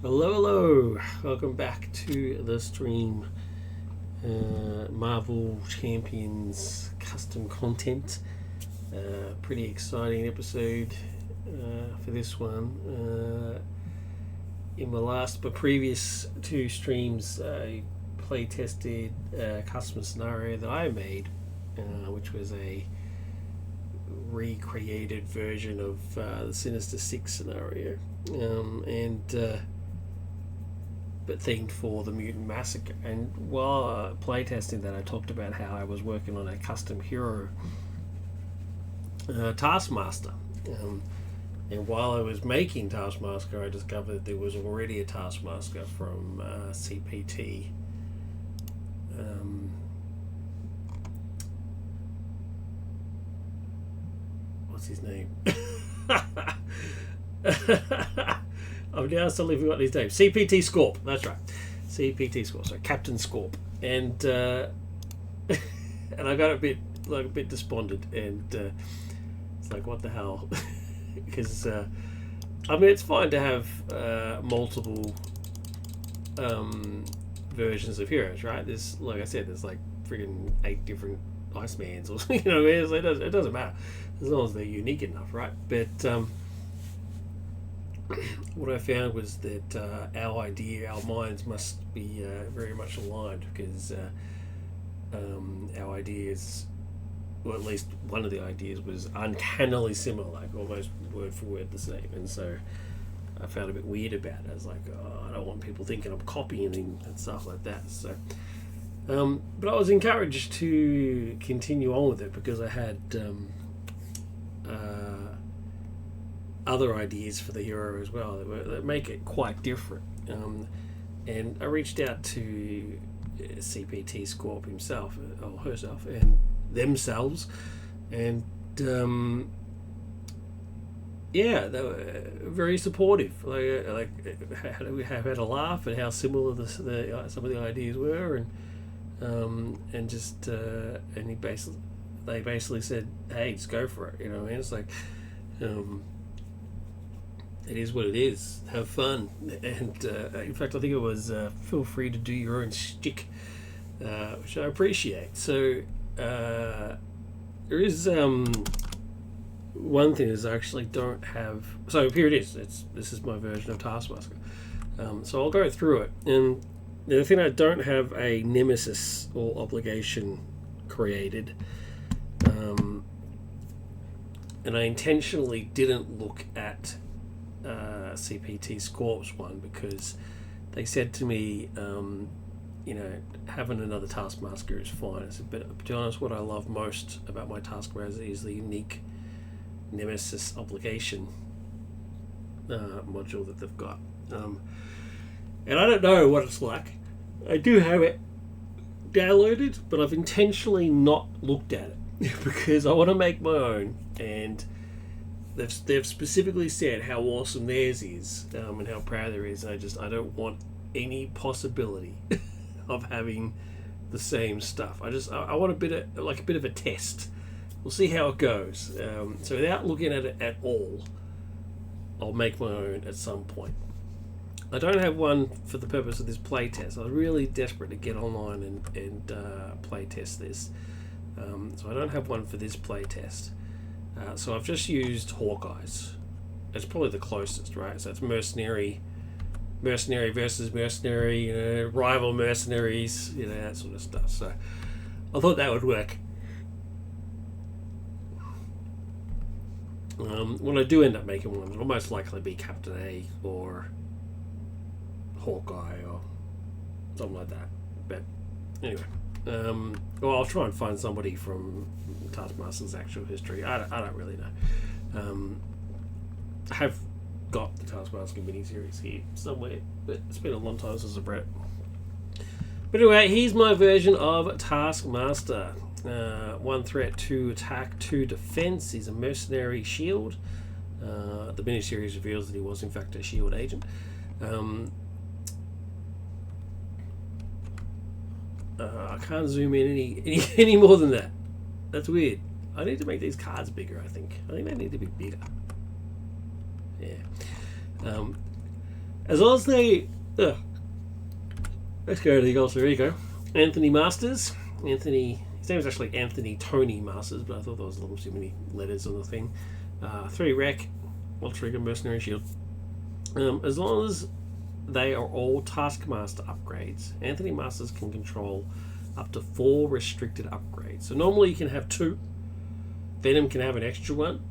Hello, welcome back to the stream. Marvel Champions custom content. Pretty exciting episode for this one. In my previous two streams, I play tested a custom scenario that I made, which was a recreated version of the Sinister Six scenario, but themed for the Mutant Massacre. And while playtesting that, I talked about how I was working on a custom hero, Taskmaster. And while I was making Taskmaster, I discovered that there was already a Taskmaster from CPT. What's his name? I've now suddenly forgotten his name. CPT Scorp. That's right. CPT Scorp. So Captain Scorp. And and I got a bit despondent, and it's like, what the hell? Because I mean, it's fine to have multiple versions of heroes, right? There's, like I said, there's like friggin' 8 different Icemans, or it doesn't matter as long as they're unique enough, right? But what I found was that our minds must be very much aligned, because our ideas, or at least one of the ideas, was uncannily similar, like almost word for word the same. And so I found it a bit weird about it. I was like, I don't want people thinking I'm copying and stuff like that. So, but I was encouraged to continue on with it because I had other ideas for the hero as well that make it quite different. And I reached out to CPT Scorp himself, or herself, and themselves, and yeah, they were very supportive. We have had a laugh at how similar some of the ideas were, and they basically said, "Hey, just go for it." You know, and it's like, it is what it is. Have fun, and in fact, I think it was feel free to do your own shtick, which I appreciate. So there is one thing is I actually don't have. So here it is. This is my version of Taskmaster. So I'll go through it, and the thing I don't have a nemesis or obligation created. And I intentionally didn't look at CPT Scorp's one because they said to me, having another Taskmaster is fine. I said, but to be honest, what I love most about my Taskmaster is the unique nemesis obligation module that they've got. And I don't know what it's like. I do have it downloaded, but I've intentionally not looked at it because I want to make my own, and they've specifically said how awesome theirs is, and how proud there is. And I don't want any possibility of having the same stuff. I want a bit of a test. We'll see how it goes. So without looking at it at all, I'll make my own at some point. I don't have one for the purpose of this playtest. I was really desperate to get online and playtest this. So I don't have one for this playtest. So I've just used Hawkeye's. It's probably the closest, right? So it's mercenary versus mercenary, rival mercenaries, that sort of stuff. So I thought that would work. When I do end up making one, it'll most likely be Captain A or Hawkeye or something like that. But anyway, I'll try and find somebody from Taskmaster's actual history. I don't really know. I have got the Taskmaster miniseries here somewhere, but it's been a long time since I've read it. But anyway, here's my version of Taskmaster. 1 threat, 2 attack, 2 defense. He's a mercenary shield. The miniseries reveals that he was in fact a shield agent. I can't zoom in any more than that. That's weird. I need to make these cards bigger, I think they need to be bigger. Yeah. As long as they... let's go to the alter ego. Anthony Masters. Anthony... His name is actually Anthony Tony Masters, but I thought there was a little too many letters on the thing. 3 rec. Alter ego mercenary shield. As long as they are all Taskmaster upgrades, Anthony Masters can control up to 4 restricted upgrades. So normally you can have 2. Venom can have an extra one.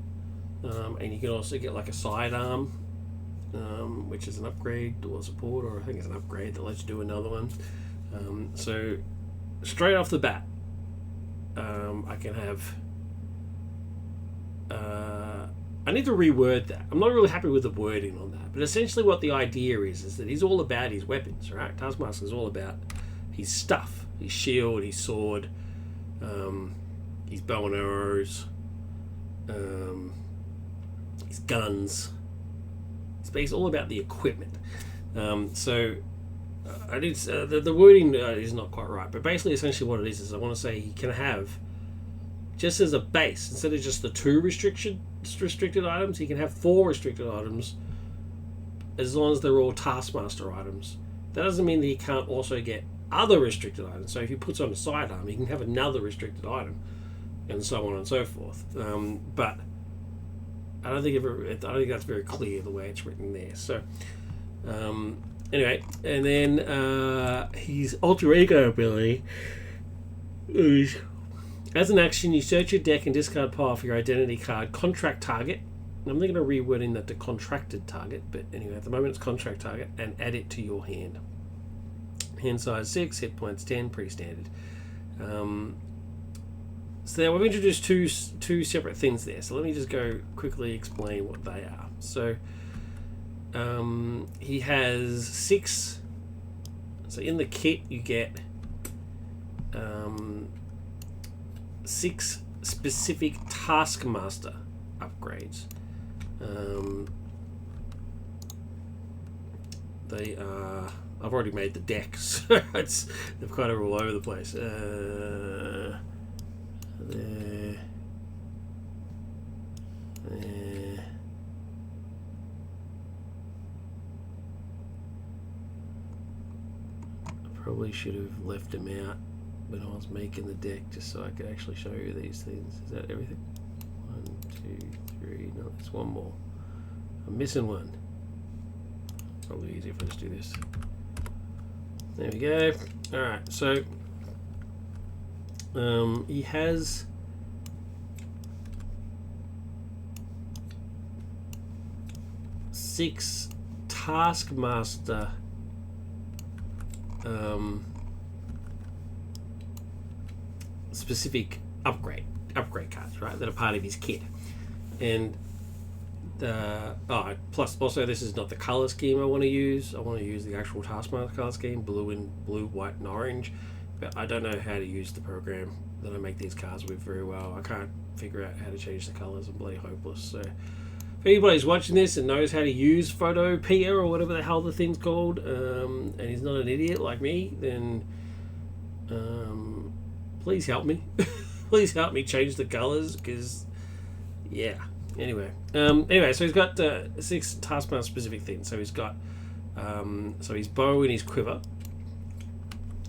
And you can also get like a sidearm, which is an upgrade or support, or I think it's an upgrade that lets you do another one. So straight off the bat, I can have... I need to reword that. I'm not really happy with the wording on that. But essentially what the idea is that he's all about his weapons, right? Taskmaster is all about his stuff. His shield, his sword, his bow and arrows, his guns. It's all about the equipment. So I did the wording is not quite right, but basically essentially what it is I want to say he can have, just as a base, instead of just the 2 restricted items, he can have 4 restricted items as long as they're all Taskmaster items. That doesn't mean that he can't also get other restricted items. So if he puts on a sidearm, he can have another restricted item, and so on and so forth. But I don't think that's very clear the way it's written there. So anyway, and then his alter ego ability is, as an action, you search your deck and discard pile for your identity card contract target. I'm thinking of rewording that to contracted target, but anyway, at the moment it's contract target, and add it to your hand. Hand size 6, hit points 10, pretty standard. So now we've introduced two separate things there. So let me just go quickly explain what they are. So he has 6. So in the kit you get 6 specific Taskmaster upgrades. They are... I've already made the deck, so they're kind of all over the place. There. I probably should have left them out when I was making the deck, just so I could actually show you these things. Is that everything? 1, 2, 3. No, there's one more. I'm missing one. Probably easier if I just do this. There we go. Alright, so he has six Taskmaster specific upgrade cards, right, that are part of his kit. And plus also this is not the color scheme I want to use. I want to use the actual Taskmaster color scheme, blue, white and orange, but I don't know how to use the program that I make these cards with very well. I can't figure out how to change the colors. I'm bloody hopeless. So if anybody's watching this and knows how to use Photopea or whatever the hell the thing's called, and he's not an idiot like me, then please help me. Please help me change the colors, because yeah. Anyway, so he's got 6 Taskmaster specific things. So he's got so his bow and his quiver,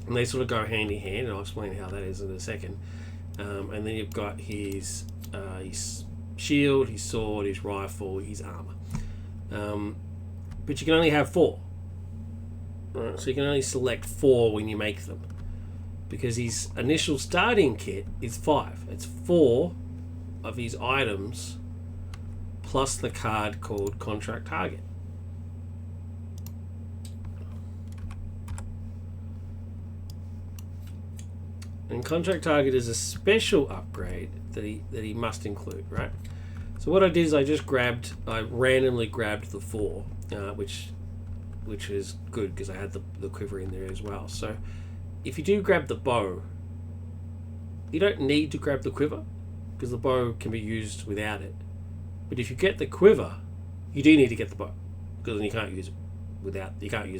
and they sort of go hand in hand, and I'll explain how that is in a second. And then you've got his shield, his sword, his rifle, his armor. But you can only have 4. Right, so you can only select 4 when you make them, because his initial starting kit is 5. It's 4 of his items plus the card called Contract Target. And Contract Target is a special upgrade that he must include, right? So what I did is I randomly grabbed the 4, which is good because I had the quiver in there as well. So if you do grab the bow, you don't need to grab the quiver, because the bow can be used without it. But if you get the quiver, you do need to get the bow, because then you can't use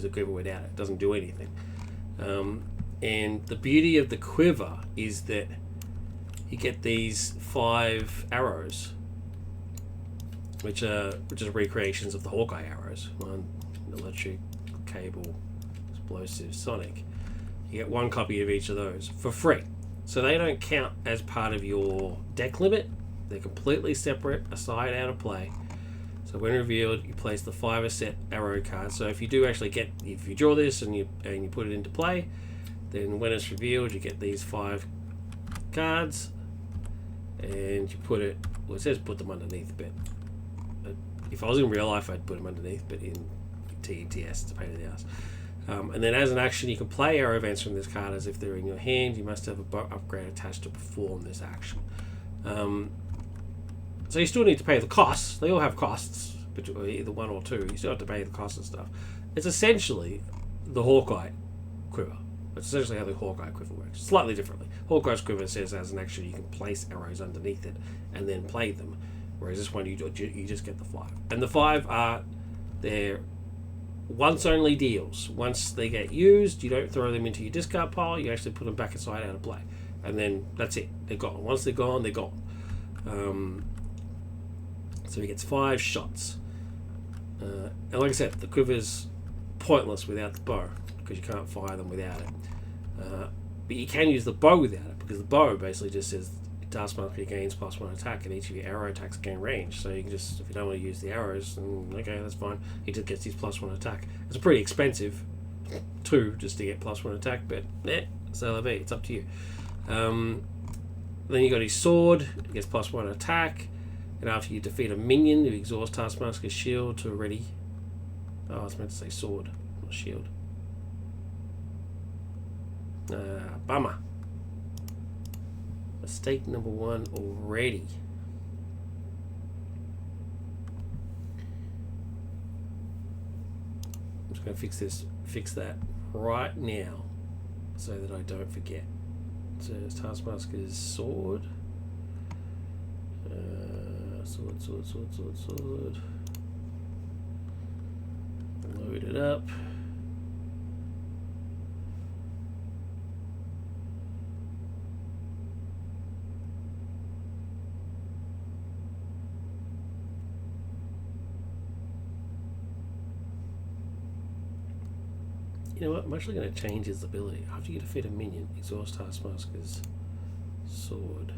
the quiver without it. It doesn't do anything. And the beauty of the quiver is that you get these 5 arrows, which are recreations of the Hawkeye arrows. electric, cable, explosive, sonic. You get 1 copy of each of those for free. So they don't count as part of your deck limit. They're completely separate, aside out of play. So when revealed, you place the 5 set arrow card. So if you do actually if you draw this and you put it into play, then when it's revealed, you get these 5 cards, and you put it. Well, it says put them underneath, but if I was in real life, I'd put them underneath. But in TTS, it's a pain in the ass. And then as an action, you can play arrow events from this card as if they're in your hand. You must have a bow upgrade attached to perform this action. So you still need to pay the costs. They all have costs, but either 1 or 2. You still have to pay the costs and stuff. It's essentially the Hawkeye quiver. It's essentially how the Hawkeye quiver works. Slightly differently. Hawkeye's quiver says as an action you can place arrows underneath it and then play them. Whereas this one you just get the 5. And the 5 are their once only deals. Once they get used, you don't throw them into your discard pile, you actually put them back aside out of play. And then that's it. They're gone. Once they're gone, they're gone. So he gets 5 shots. And like I said, the quiver's pointless without the bow, because you can't fire them without it. But you can use the bow without it, because the bow basically just says Taskmaster gains +1 attack, and each of your arrow attacks gain range. So you can just, if you don't want to use the arrows, then okay, that's fine. He just gets his +1 attack. It's pretty expensive too, just to get +1 attack, but c'est la vie, it's up to you. Then you got his sword, he gets +1 attack, and after you defeat a minion, you exhaust Taskmaster's shield to already. Oh, I was meant to say sword, not shield. Bummer. Mistake number 1 already. I'm just going to fix that right now, so that I don't forget. So it's Taskmaster's sword. Sword. Load it up. You know what? I'm actually going to change his ability. After you defeat a minion, exhaust Taskmaster's sword.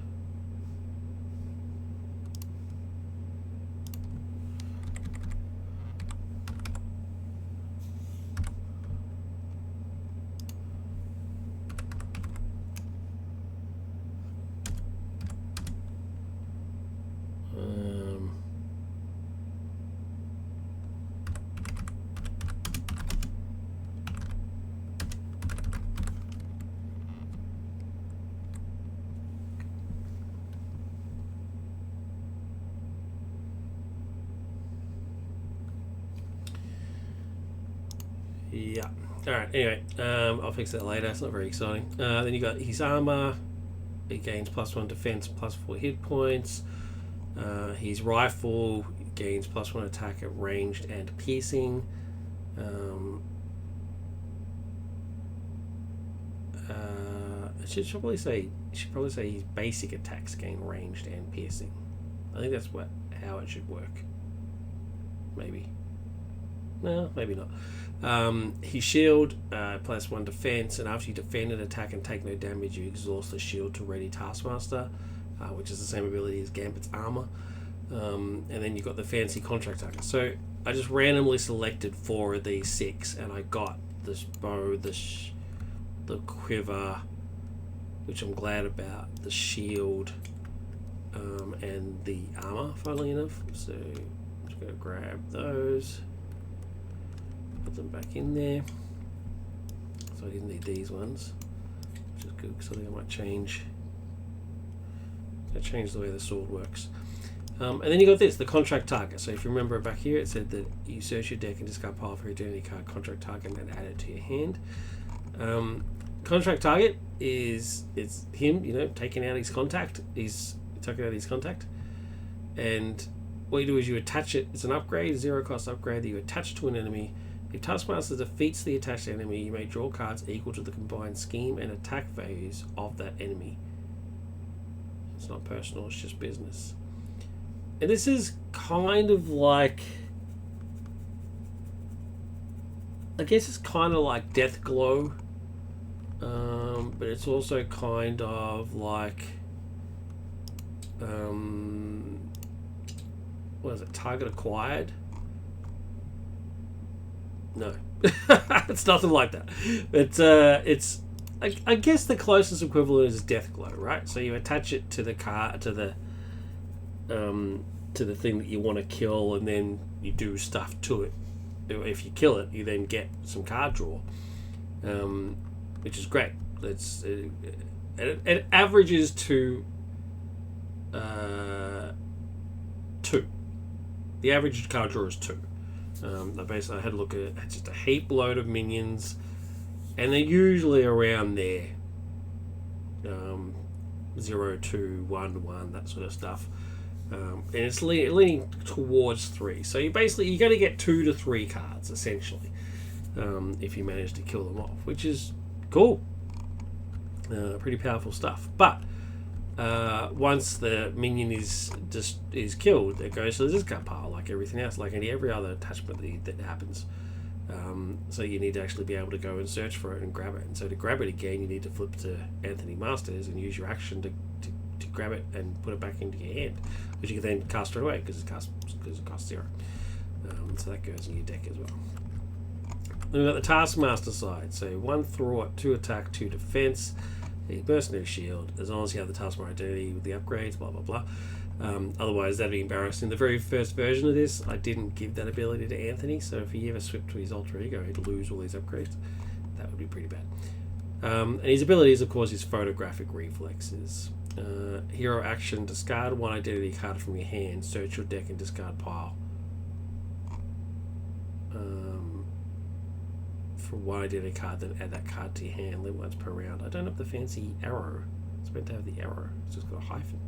Yeah. Alright, anyway, I'll fix that later. It's not very exciting. Then you got his armor. He gains +1 defense, +4 hit points. His rifle gains +1 attack at ranged and piercing. I should probably say his basic attacks gain ranged and piercing. I think that's how it should work. Maybe. No, maybe not. His shield, +1 defense, and after you defend an attack and take no damage, you exhaust the shield to ready Taskmaster, which is the same ability as Gambit's armor. And then you've got the fancy contract target. So I just randomly selected 4 of these 6, and I got this bow, the quiver, which I'm glad about, the shield, and the armor, funnily enough. So I'm just going to grab those. Put them back in there. So I didn't need these ones, which is good because I think I might change the way the sword works. And then you got this, the contract target. So if you remember back here, it said that you search your deck and discard pile for identity card contract target and add it to your hand. Contract target it's him, taking out his contact. He's taking out his contact, and what you do is you attach it. It's an upgrade, 0 cost upgrade that you attach to an enemy. If Taskmaster defeats the attached enemy, you may draw cards equal to the combined scheme and attack values of that enemy. It's not personal, it's just business. And this is kind of like I guess it's kind of like Death Glow, but it's also kind of like what is it? Target acquired? No, it's nothing like that. It's I guess the closest equivalent is Death Glow, right? So you attach it to the car to the thing that you want to kill, and then you do stuff to it. If you kill it, you then get some card draw, which is great. It averages to 2. The average card draw is 2. I had a look at it. It's just a heap load of minions, and they're usually around there. 0, 2, 1, 1, that sort of stuff. And it's leaning towards 3. So you're going to get 2 to 3 cards, essentially, if you manage to kill them off, which is cool. Pretty powerful stuff. But once the minion is killed, it goes to the discard pile, like everything else, like every other attachment that happens. So you need to actually be able to go and search for it and grab it. And so to grab it again, you need to flip to Anthony Masters and use your action to grab it and put it back into your hand, which you can then cast straight away because it costs 0. So that goes in your deck as well. Then we've got the Taskmaster side. So 1 thought, 2 attack, 2 defense, a mercenary shield, as long as you have the Taskmaster identity with the upgrades, blah blah blah. Otherwise, that'd be embarrassing. The very first version of this, I didn't give that ability to Anthony, so if he ever swapped to his alter ego, he'd lose all these upgrades. That would be pretty bad. And his abilities, of course, is photographic reflexes. Hero action: discard 1 identity card from your hand, search your deck and discard pile. For 1 identity card, then add that card to your hand, live once per round. I don't have the fancy arrow. It's meant to have the arrow. It's just got a hyphen.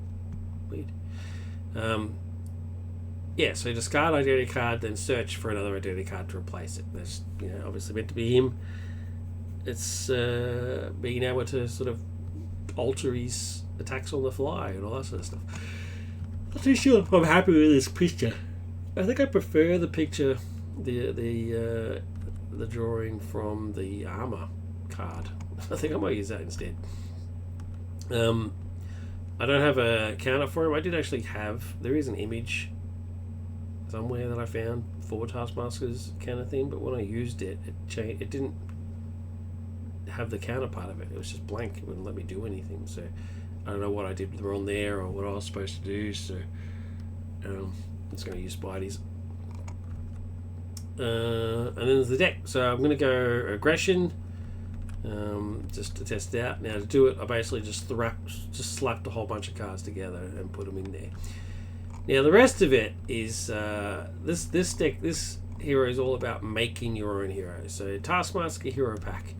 Weird. So discard identity card, then search for another identity card to replace it. That's obviously meant to be him. It's being able to sort of alter his attacks on the fly and all that sort of stuff. Not too sure if I'm happy with this picture. I think I prefer the picture, the drawing from the armor card. I think I might use that instead. I don't have a counter for him. I did actually there is an image somewhere that I found for Taskmaster's counter thing, but when I used it, it didn't have the counter part of it. It was just blank. It wouldn't let me do anything. So I don't know what I did wrong there or what I was supposed to do. So I'm just going to use Spidey's. And then there's the deck. So I'm going to go aggression. Just to test it out. Now to do it, I basically just slapped a whole bunch of cards together and put them in there. Now the rest of it is this deck. This hero is all about making your own hero. So Taskmaster Hero Pack.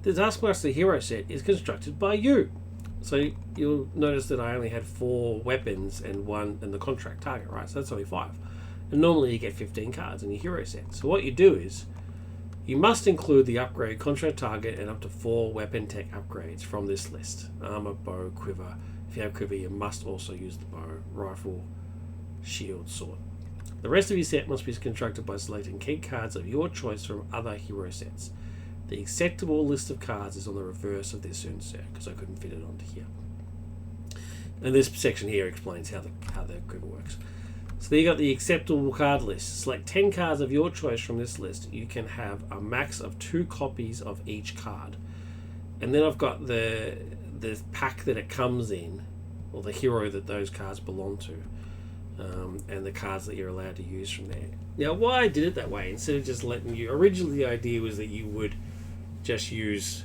The Taskmaster Hero set is constructed by you. So you'll notice that I only had 4 weapons and the contract target, right? So that's only 5. And normally you get 15 cards in your hero set. So what you do is you must include the upgrade, contract target, and up to 4 weapon tech upgrades from this list. Armor, bow, quiver. If you have quiver, you must also use the bow, rifle, shield, sword. The rest of your set must be constructed by selecting key cards of your choice from other hero sets. The acceptable list of cards is on the reverse of this insert, because I couldn't fit it onto here. And this section here explains how the quiver works. So there you got the acceptable card list. Select 10 cards of your choice from this list. You can have a max of 2 copies of each card. And then I've got the pack that it comes in, or the hero that those cards belong to, and the cards that you're allowed to use from there. Now, why I did it that way, instead of just letting you... Originally, the idea was that you would just use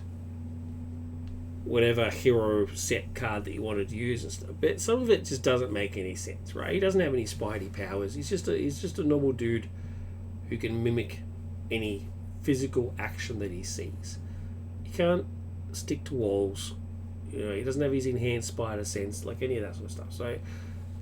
whatever hero set card that you wanted to use and stuff, but some of it just doesn't make any sense, right? He doesn't have any Spidey powers. He's just a normal dude who can mimic any physical action that he sees. He can't stick to walls. He doesn't have his enhanced spider sense, like any of that sort of stuff. So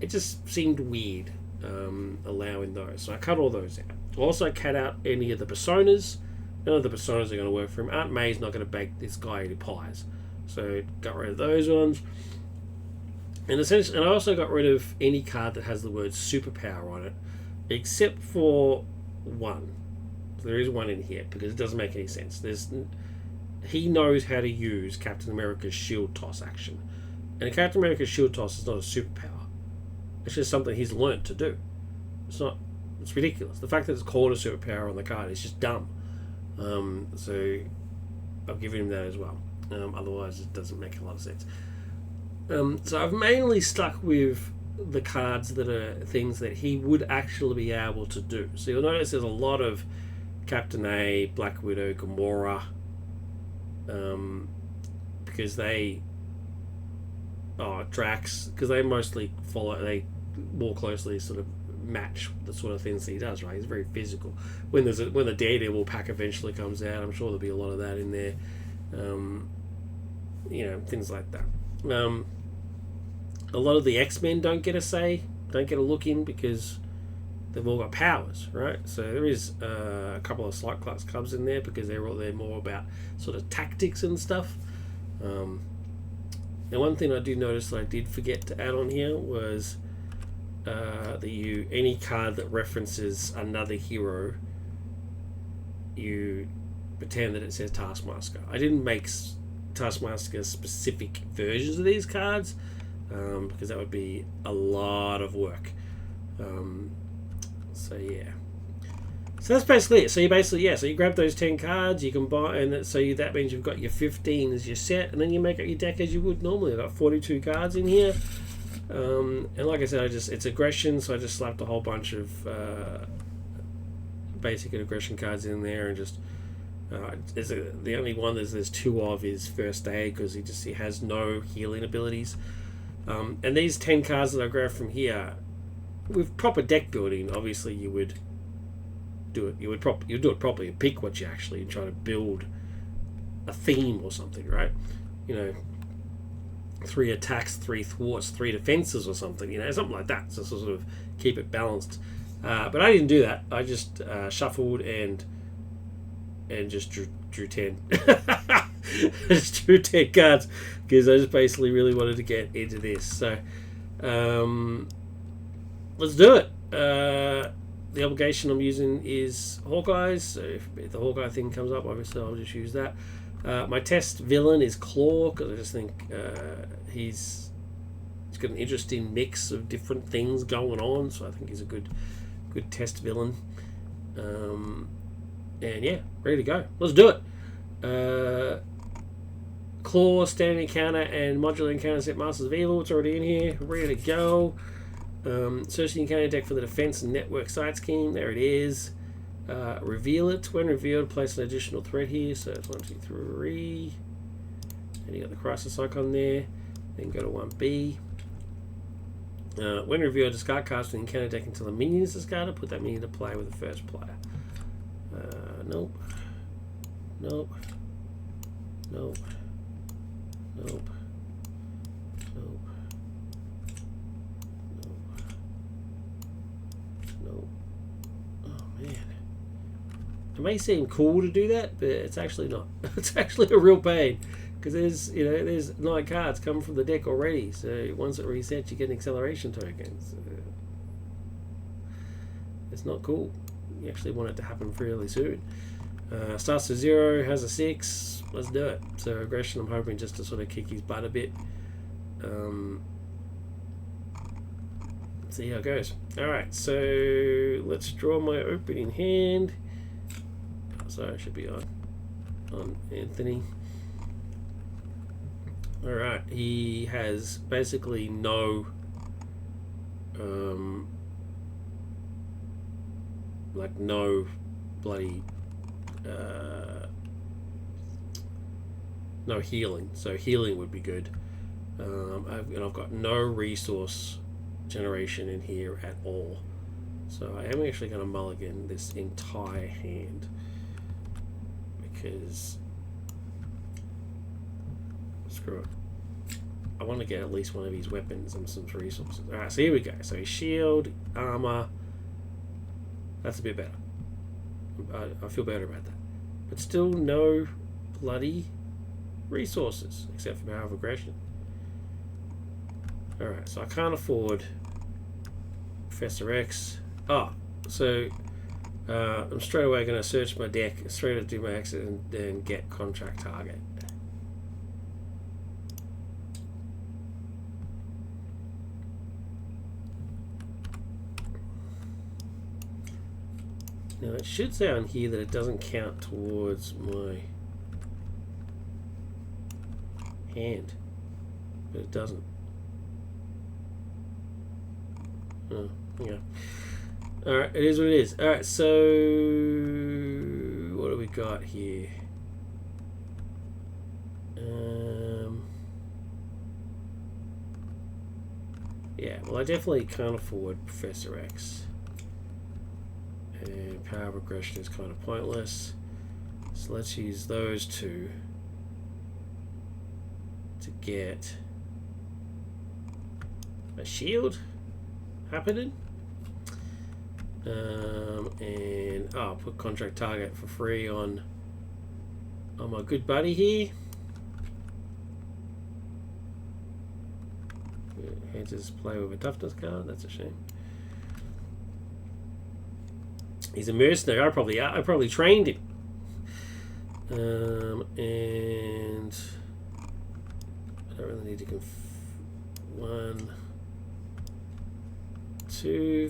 it just seemed weird allowing those. So I cut all those out. I also cut out any of the personas. None of the personas are going to work for him. Aunt May's not going to bake this guy any pies. So got rid of those ones. And I also got rid of any card that has the word superpower on it, except for one. There is one in here because it doesn't make any sense. He knows how to use Captain America's shield toss action. And Captain America's shield toss is not a superpower. It's just something he's learnt to do. It's ridiculous. The fact that it's called a superpower on the card is just dumb. So I'll give him that as well. Otherwise it doesn't make a lot of sense. So I've mainly stuck with the cards that are things that he would actually be able to do. So you'll notice there's a lot of Captain A, Black Widow, Gamora, because they Drax, because they mostly they more closely sort of match the sort of things he does, right? He's very physical. When the Daredevil pack eventually comes out, I'm sure there'll be a lot of that in there. Things like that. A lot of the X-Men don't get a say, don't get a look in because they've all got powers, right? So there is a couple of Cyclops Cubs in there because they're more about sort of tactics and stuff. Now, one thing I do notice that I did forget to add on here was that any card that references another hero, you pretend that it says Taskmaster. I didn't make Taskmaster specific versions of these cards because that would be a lot of work. So yeah. So that's basically it. So you grab those 10 cards, you can buy, and that means you've got your 15 as your set, and then you make up your deck as you would normally. I've got 42 cards in here. And like I said, it's aggression, so I just slapped a whole bunch of basic aggression cards in there, and just the only one there's 2 of is First Aid because he has no healing abilities. And these 10 cards that I grabbed from here, with proper deck building, obviously you would do it. You do it properly. You pick what you actually try to build a theme or something, right? 3 attacks, 3 thwarts, 3 defenses or something, something like that. So sort of keep it balanced. But I didn't do that. I just shuffled and just drew 10. I just drew 10 cards because I just basically really wanted to get into this. So let's do it. The obligation I'm using is Hawkeye, so if the Hawkeye thing comes up, obviously I'll just use that. My test villain is Claw, because I just think he's got an interesting mix of different things going on, so I think he's a good test villain. And yeah, ready to go. Let's do it. Claw, standing encounter, and modular encounter set Masters of Evil. It's already in here, ready to go. Search the encounter deck for the defense and network side scheme. There it is. Reveal it. When revealed, place an additional threat here. So it's 1, 2, 3. And you got the crisis icon there. Then go to 1B. When revealed, discard cards from the encounter deck until a minion is discarded. Put that minion to play with the first player. Nope. Nope. Nope. Nope. Nope. Nope. Oh man. It may seem cool to do that, but it's actually not. It's actually a real pain because there's 9 cards coming from the deck already. So once it resets, you get an acceleration token. So it's not cool. You actually want it to happen fairly soon. Starts to 0, has a 6. Let's do it. So aggression, I'm hoping just to sort of kick his butt a bit. Let's see how it goes. Alright, so let's draw my opening hand. Sorry, I should be on Anthony. Alright, he has basically no no bloody no healing, so healing would be good. I've got no resource generation in here at all, so I am actually going to mulligan this entire hand because screw it, I want to get at least one of his weapons and some resources. Alright, so here we go. So his shield, armor, that's a bit better. I feel better about that, but still no bloody resources except for power of aggression. Alright, so I can't afford Professor X. So I'm straight away going to search my deck, straight to do my exit, and then get contract target. Now it should say on here that it doesn't count towards my hand, but it doesn't. Oh, yeah. Alright, it is what it is. Alright, so what do we got here? Yeah, well I definitely can't afford Professor X. And power progression is kind of pointless. So let's use those two to get a shield happening. And I'll put contract target for free on my good buddy here. Enters play with a toughness card. That's a shame. He's a mercenary. I probably trained him. And I don't really need to 1, 2.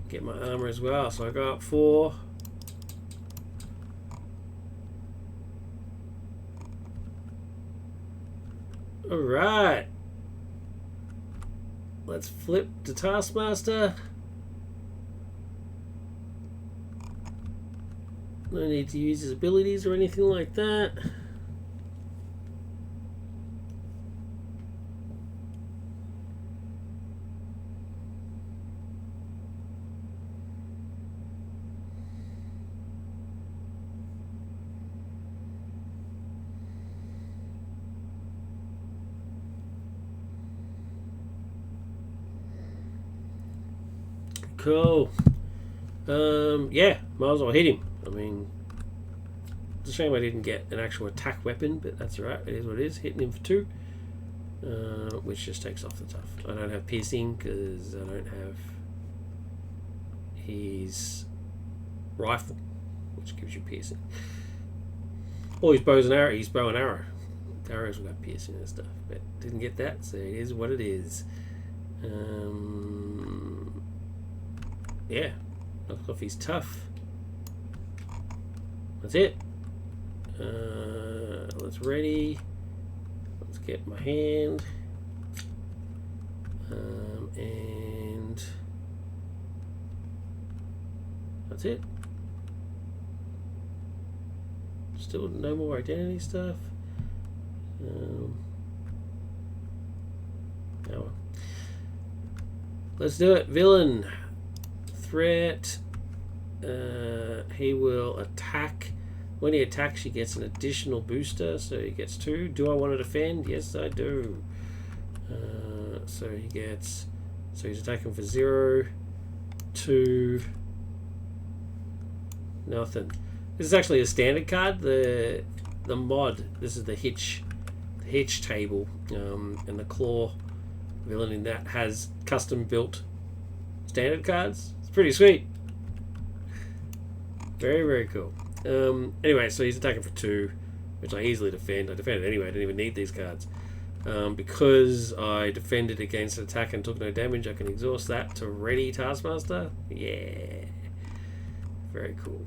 Get my armor as well. So I go up 4. All right. Let's flip to Taskmaster. No need to use his abilities or anything like that. Cool. Yeah, might as well hit him. I mean, it's a shame I didn't get an actual attack weapon, but that's alright. It is what it is. Hitting him for 2, which just takes off the tough. I don't have piercing because I don't have his rifle, which gives you piercing. Or his bows and arrow. His bow and arrow. Arrows will have piercing and stuff, but didn't get that, so it is what it is. Yeah, knock off his tough. That's it. Let's ready. Let's get my hand. And that's it. Still no more identity stuff. Oh well. Let's do it. Villain. Threat. He will attack. When he attacks, he gets an additional booster, so he gets 2. Do I want to defend? Yes, I do. So he gets. So he's attacking for 0, 2, nothing. This is actually a standard card. The mod. This is the hitch table, and the claw villain in that has custom built standard cards. It's pretty sweet. Very, very cool. Anyway, so he's attacking for 2, which I easily defend. I defended anyway. I didn't even need these cards. Because I defended against an attack and took no damage, I can exhaust that to ready Taskmaster. Yeah. Very cool.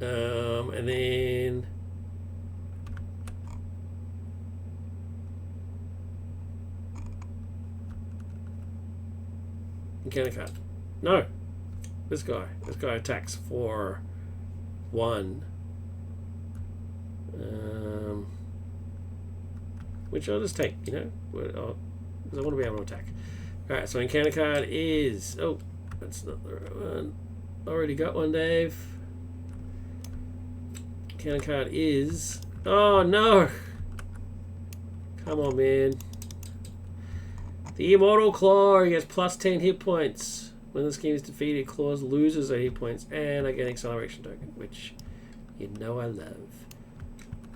And then encounter card. No. This guy attacks for 1. Which I'll just take, you know, because I want to be able to attack. Alright, so encounter card is... Oh, that's not the right one. Already got one, Dave. Encounter card is... Oh, no! Come on, man. The Immortal Claw, he gets plus 10 hit points. When the scheme is defeated, Claws loses a hit points, and I get an acceleration token, which you know I love.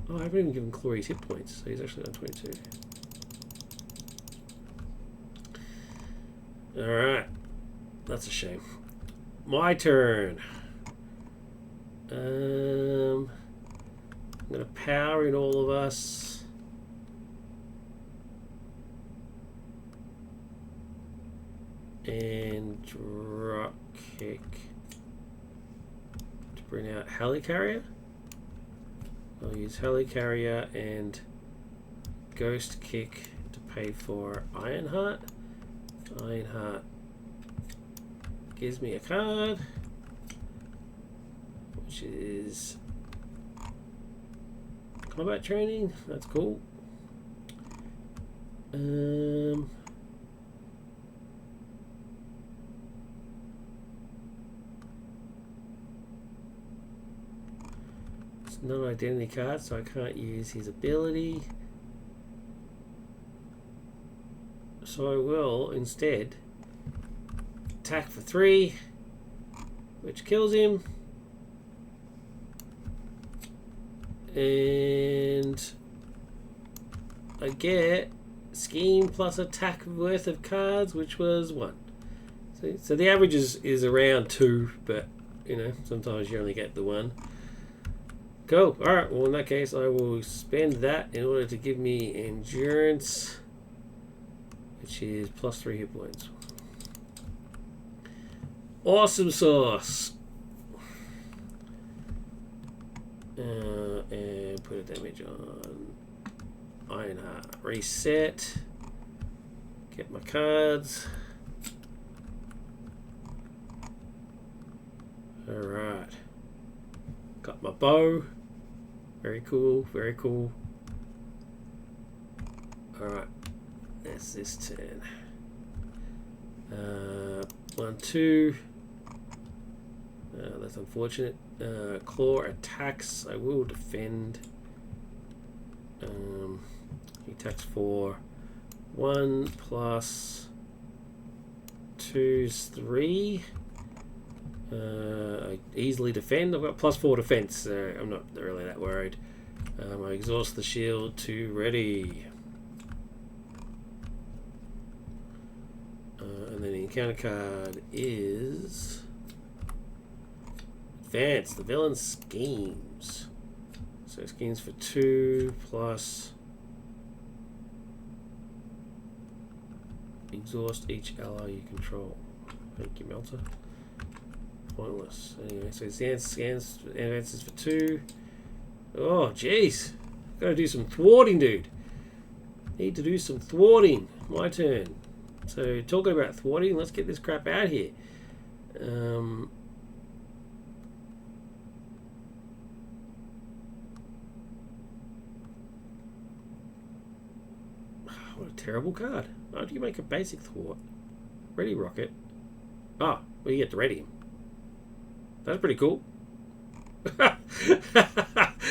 Oh, I haven't even given Claw his hit points, so he's actually on 22. Alright. That's a shame. my turn. I'm going to power in all of us. And drop kick to bring out Helicarrier. I'll use Helicarrier and Ghost Kick to pay for Ironheart. Ironheart gives me a card, which is combat training. That's cool. It's not an identity card, so I can't use his ability. So I will instead attack for 3, which kills him. And I get scheme plus attack worth of cards, which was 1. So the average is around 2, but you know, sometimes you only get the 1. Cool. Alright, well in that case I will spend that in order to give me endurance, which is plus 3 hit points. Awesome sauce. And put a damage on Ironheart. Reset. Get my cards. Alright. Got my bow. Very cool, very cool. Alright. That's this turn. 1, 2. That's unfortunate. Claw attacks. I will defend. He attacks for 1 plus 2's 3. I easily defend. I've got plus 4 defense, so I'm not really that worried. I exhaust the shield to ready. And then the encounter card is Advance, the villain schemes. So schemes for 2 plus exhaust each ally you control. Thank you, Melter. Pointless. Anyway, so it advances for 2. Oh, jeez. Gotta do some thwarting, dude. Need to do some thwarting. My turn. So, talking about thwarting, let's get this crap out here. What a terrible card. How do you make a basic thwart? Ready rocket. Ah, well, you get to ready him. That's pretty cool.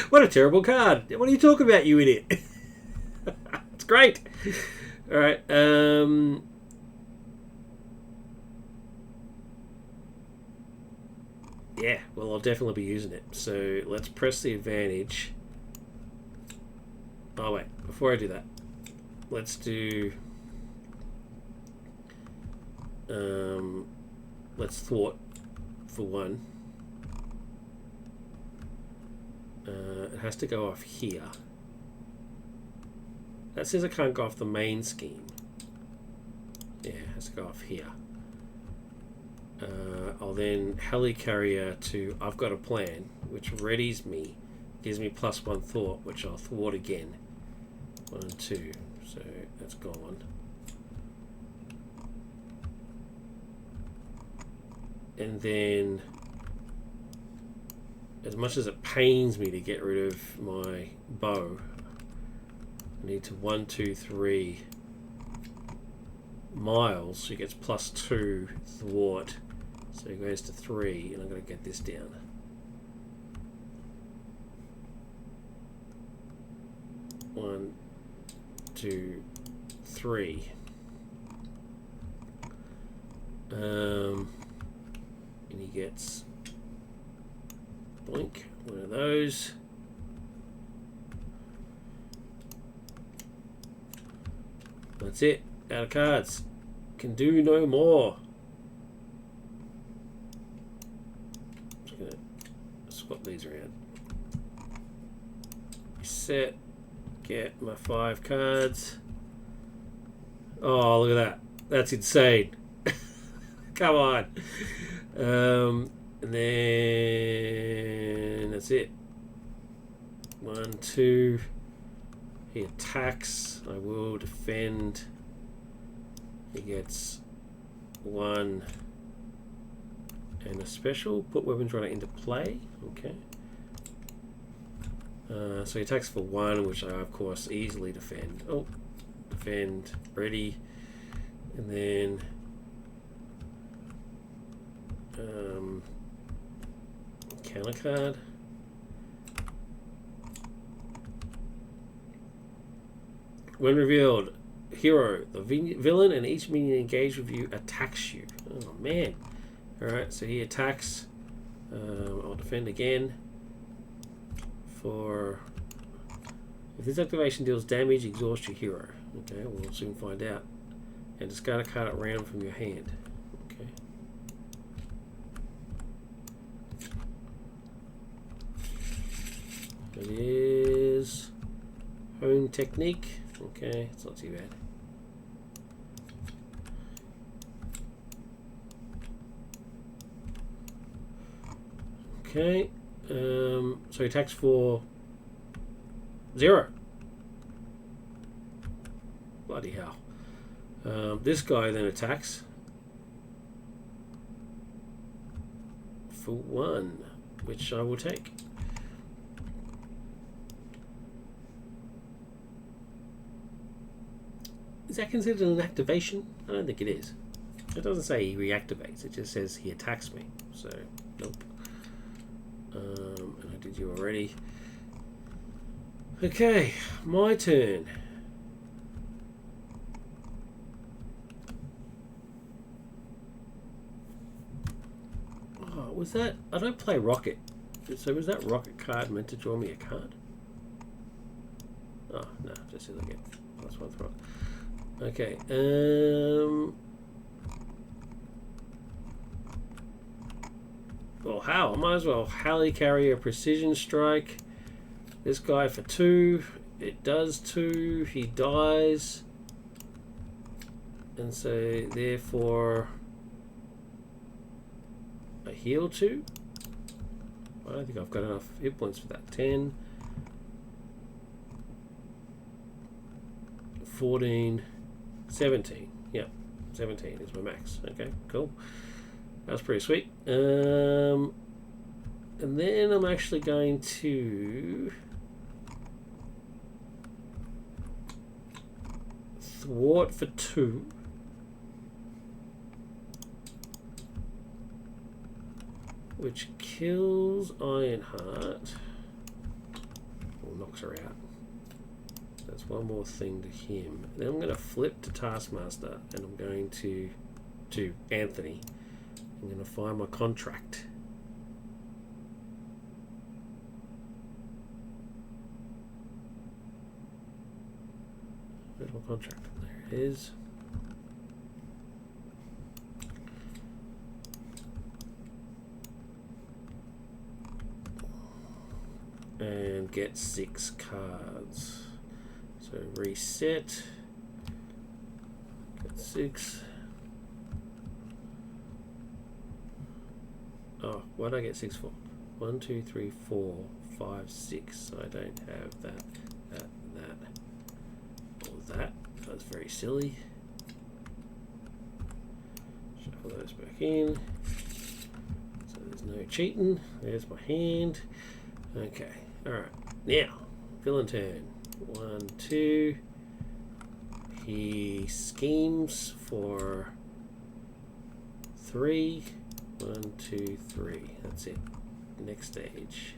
What a terrible card. What are you talking about, you idiot? It's great. Alright, yeah, well, I'll definitely be using it. So let's press the advantage. Oh, wait, before I do that, let's do... let's thwart for 1. It has to go off here. That says it can't go off the main scheme. Yeah, it has to go off here. I'll then Helicarrier to I've Got a Plan, which readies me, gives me plus 1 thought, which I'll thwart again. 1 and 2, so that's gone. And then, as much as it pains me to get rid of my bow, I need to 1, 2, 3 miles. So he gets plus 2 thwart. So he goes to 3, and I'm going to get this down. One, 2, 3. And he gets boink, one of those. That's it. Out of cards. Can do no more. just going to swap these around. Set. Get my 5 cards. Oh, look at that. That's insane. Come on. And then that's it. 1, 2. He attacks. I will defend. He gets 1 and a special. Put weapons runner into play. Okay. So he attacks for 1, which I of course easily defend. Oh, defend, ready, and then counter card. When revealed, hero, the villain and each minion engaged with you attacks you. Oh man. Alright, so he attacks. I'll defend again. For if this activation deals damage, exhaust your hero. Okay, we'll soon find out. And discard a card at random from your hand. Okay. It is home technique. Okay, it's not too bad. Okay, so he attacks for 0. Bloody hell. This guy then attacks for 1, which I will take. Is that considered an activation? I don't think it is. It doesn't say he reactivates, it just says he attacks me. So, nope. And I did you already. Okay, my turn. Oh, was that... I don't play Rocket. So was that Rocket card meant to draw me a card? Oh, no, just as I get +1 throw. Okay, well, how? I might as well Halley carry a precision strike. This guy for 2. It does 2. He dies. And so, therefore, I heal 2. I don't think I've got enough hit points for that. 10. 14. 17. Yeah, 17 is my max. Okay, cool. That's pretty sweet. And then I'm actually going to thwart for 2. Which kills Ironheart. Or knocks her out. That's one more thing to him. Then I'm going to flip to Taskmaster and I'm going to Anthony. I'm going to find my contract. Where's my contract? There it is. And get 6 cards. So reset. Get 6. Oh, what did I get 6 for? 1, 2, 3, 4, 5, 6. I don't have that, or that. That's very silly. Shuffle those back in. So there's no cheating. There's my hand. Okay. Alright. Now, villain turn. 1, 2. He schemes for 3. 1, 2, 3. That's it. Next stage.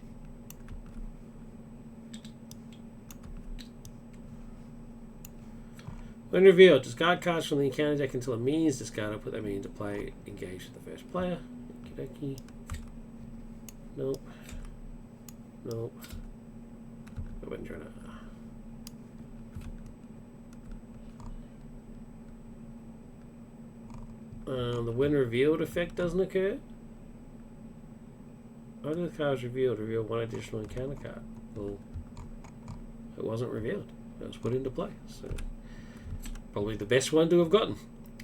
When revealed, discard cards from the encounter deck until a minion is discarded. Put that minion into play. Engage with the first player. Okie dokie. Nope. Nope. Weapons runner. The when revealed effect doesn't occur. Only the card was revealed. Reveal one additional encounter card. Well, it wasn't revealed. It was put into play. So probably the best one to have gotten.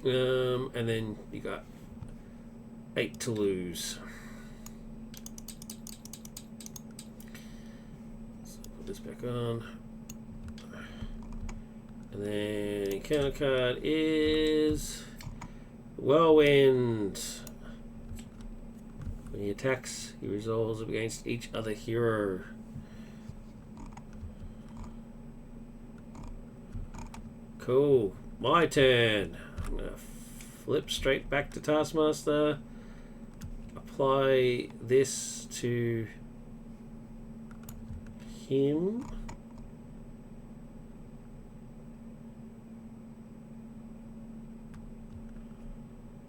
And then you got 8 to lose. So put this back on. And then encounter card is Whirlwind. When he attacks, he resolves against each other hero. Cool. My turn. I'm going to flip straight back to Taskmaster. Apply this to him.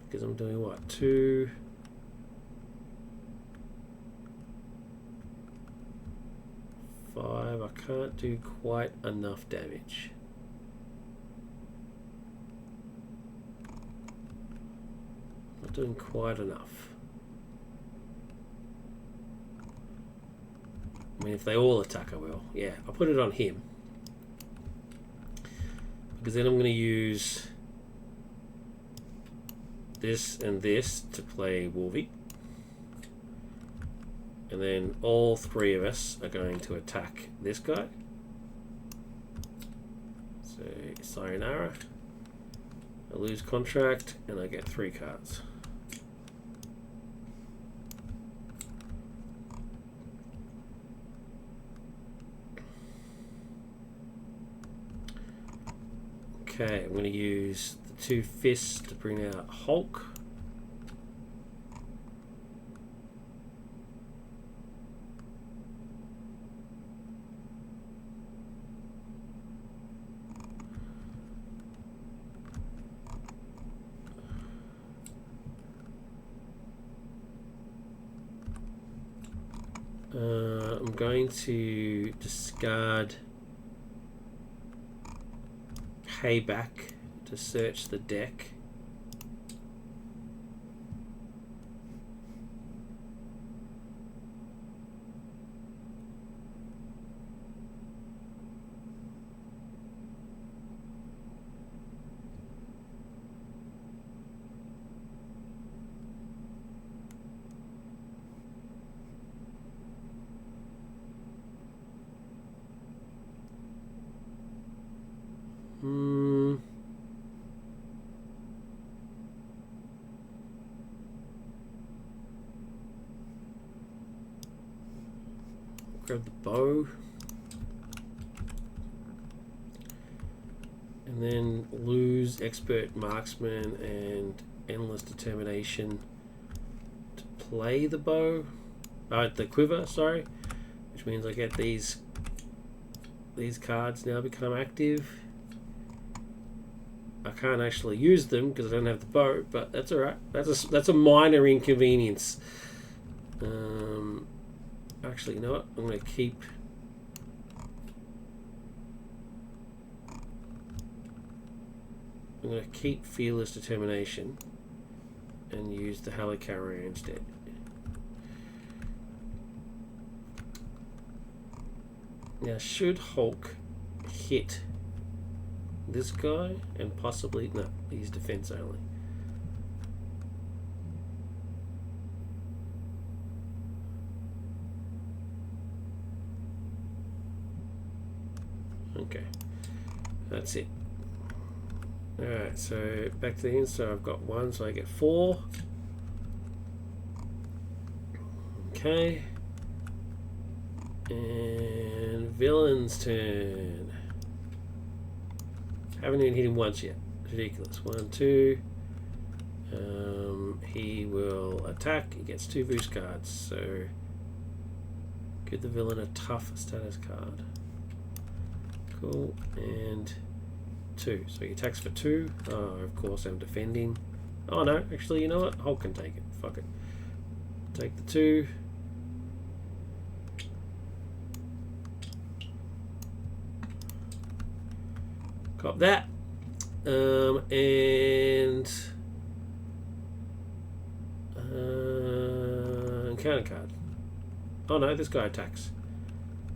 Because I'm doing what? 2... 5. I can't do quite enough damage. Not doing quite enough. I mean, if they all attack, I will. Yeah, I'll put it on him. Because then I'm going to use this and this to play Wolvie. And then all 3 of us are going to attack this guy. So, Sayonara. I lose contract and I get 3 cards. Okay, I'm going to use the 2 fists to bring out Hulk. I'm going to discard Hayback to search the deck. Grab the bow. And then lose Expert Marksman and Endless Determination to play the bow. The quiver, sorry. Which means I get these cards now become active. I can't actually use them because I don't have the bow, but that's alright. That's a minor inconvenience. Actually, you know what? I'm going to keep... Fearless Determination and use the Helicarrier instead. Now, should Hulk hit this guy and possibly... No, he's defense only. Okay, that's it. Alright, so back to the end. So I've got 1, so I get 4. Okay. And villain's turn. Haven't even hit him once yet. Ridiculous. 1, 2. He will attack. He gets 2 boost cards. So give the villain a tough status card. Cool. And 2. So he attacks for 2. Oh, of course I'm defending. Oh no, actually, you know what? Hulk can take it. Fuck it. Take the 2. Cop that. And encounter card. Oh no, this guy attacks.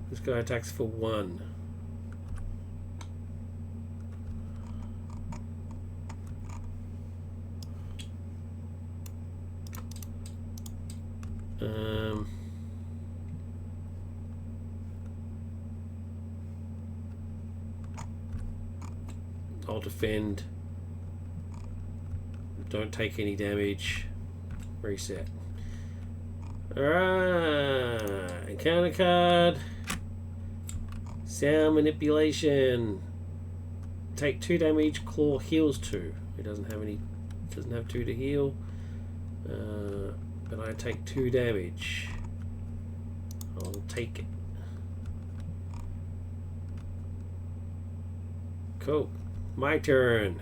This guy attacks for 1. I'll defend. Don't take any damage. Reset. Alright. Encounter card. Sound manipulation. Take 2 damage. Claw heals 2. He doesn't have any. Doesn't have 2 to heal. But I take 2 damage. I'll take it. Cool. My turn.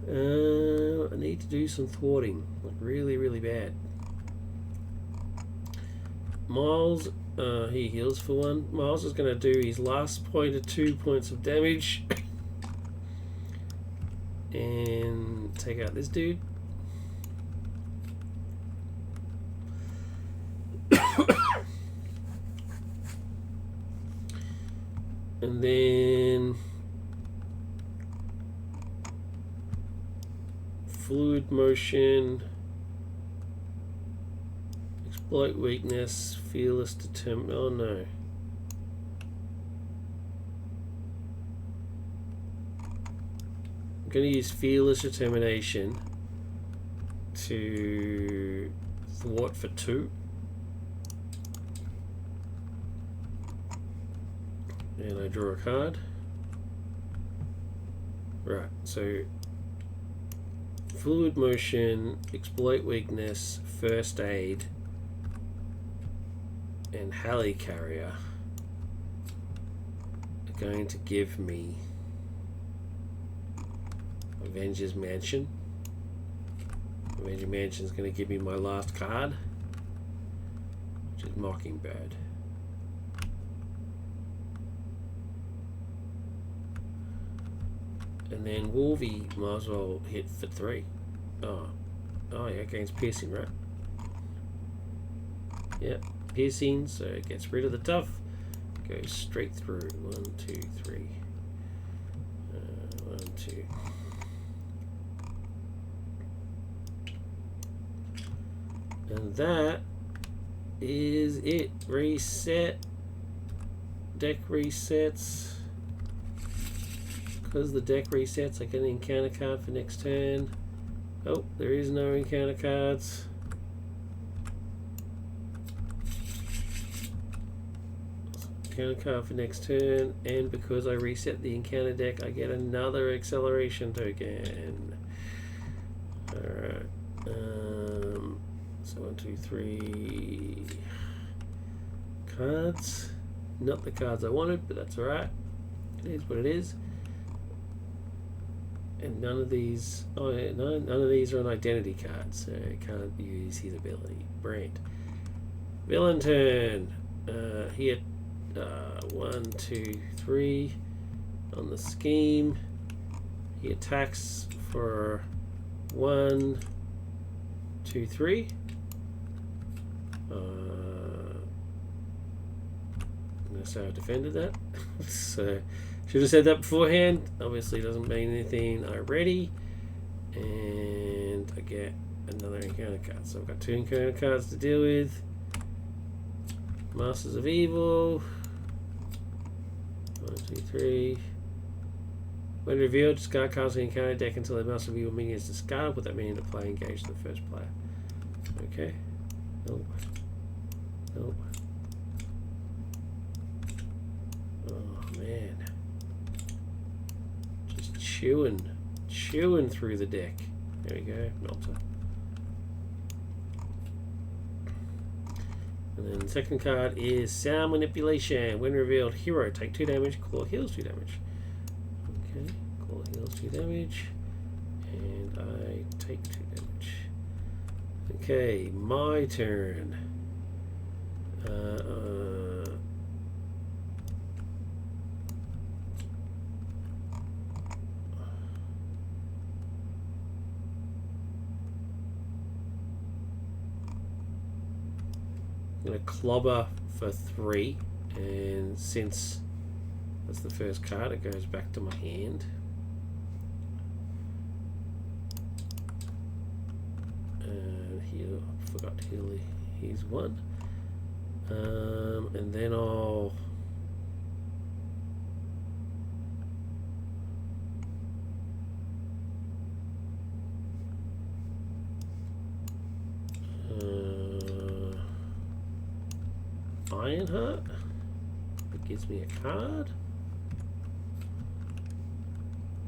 I need to do some thwarting, like really, really bad. Miles, he heals for 1. Miles is going to do his last point of 2 points of damage. And take out this dude. And then fluid motion, exploit weakness, fearless determination. Oh no. I'm going to use fearless determination to thwart for 2. And I draw a card. Right, so fluid motion, exploit weakness, first aid, and heli carrier are going to give me Avengers Mansion. Avengers Mansion is going to give me my last card, which is Mockingbird. And then Wolvie might as well hit for 3. Oh yeah, gains piercing, right? Yep, piercing, so it gets rid of the tough. Goes straight through. 1, 2, 3. 1, 2. And that is it. Reset. Deck resets. Because the deck resets, I get an encounter card for next turn. Oh, there is no encounter cards. Encounter card for next turn, and because I reset the encounter deck, I get another acceleration token. Alright. So 1, 2, 3 cards. Not the cards I wanted, but that's alright. It is what it is. And none of these, none of these are an identity card, so I can't use his ability. Brand. Villain turn. He had 1, 2, 3 on the scheme. He attacks for 1, 2, 3. I'm gonna say I defended that. So should have said that beforehand. Obviously doesn't mean anything already. And I get another encounter card. So I've got 2 encounter cards to deal with. Masters of Evil. 1, 2, 3. When revealed, discard cards in the encounter deck until the Master of Evil minion is discarded. Put that minion into play, engage the first player. Okay. Nope. Nope. Oh man. Just chewing through the deck. There we go, Melter. And then the second card is Sound Manipulation. When revealed, hero, take 2 damage, Claw heals 2 damage. Okay, Claw heals 2 damage. And I take 2 damage. Okay, my turn. going to clobber for 3, and since that's the first card, it goes back to my hand. And here, I forgot to heal. Here's 1. And then I'll Ironheart. It gives me a card.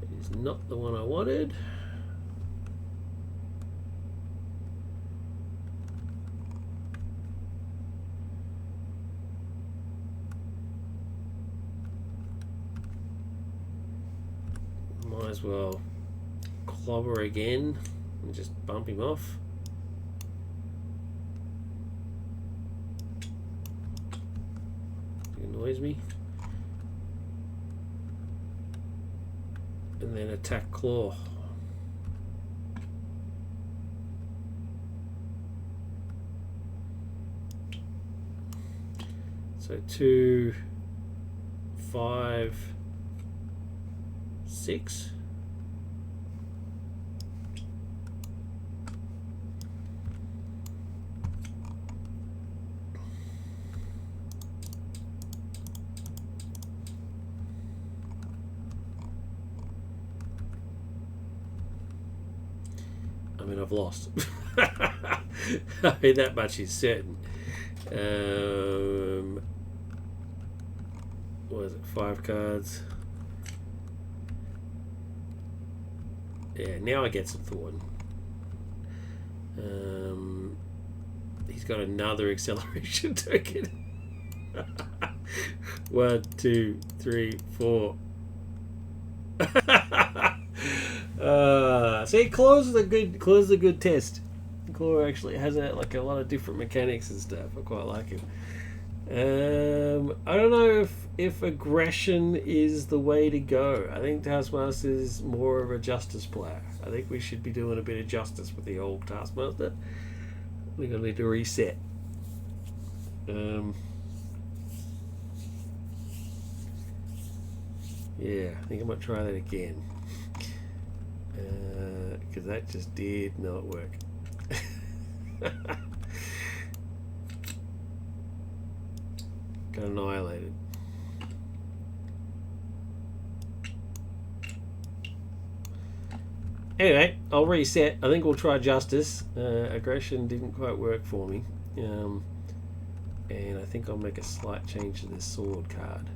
It is not the one I wanted. Might as well clobber again and just bump him off. It annoys me. And then attack claw. So 2, 5, 6. I mean, I've lost. I mean, that much is certain. What is it? 5 cards. Yeah, now I get some Thorn. He's got another acceleration token. 1, 2, 3, 4. See, Claw's a good test. Claw actually has a lot of different mechanics and stuff. I quite like him. I don't know if aggression is the way to go. I think Taskmaster is more of a justice player. I think we should be doing a bit of justice with the old Taskmaster. We're going to need to reset. Yeah, I think I might try that again. Because that just did not work. Got annihilated. Anyway, I'll reset. I think we'll try justice. Aggression didn't quite work for me. And I think I'll make a slight change to this sword card.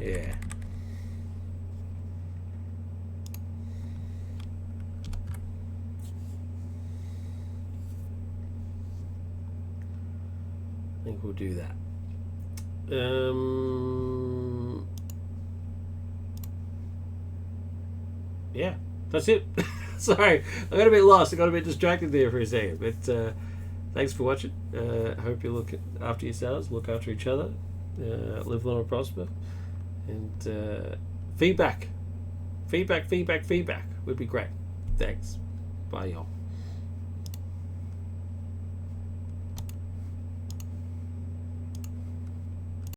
Yeah. I think we'll do that. Yeah, that's it. Sorry, I got a bit lost. I got a bit distracted there for a second. But thanks for watching. I hope you look after yourselves, look after each other, live long and prosper. And feedback would be great. Thanks. Bye, y'all.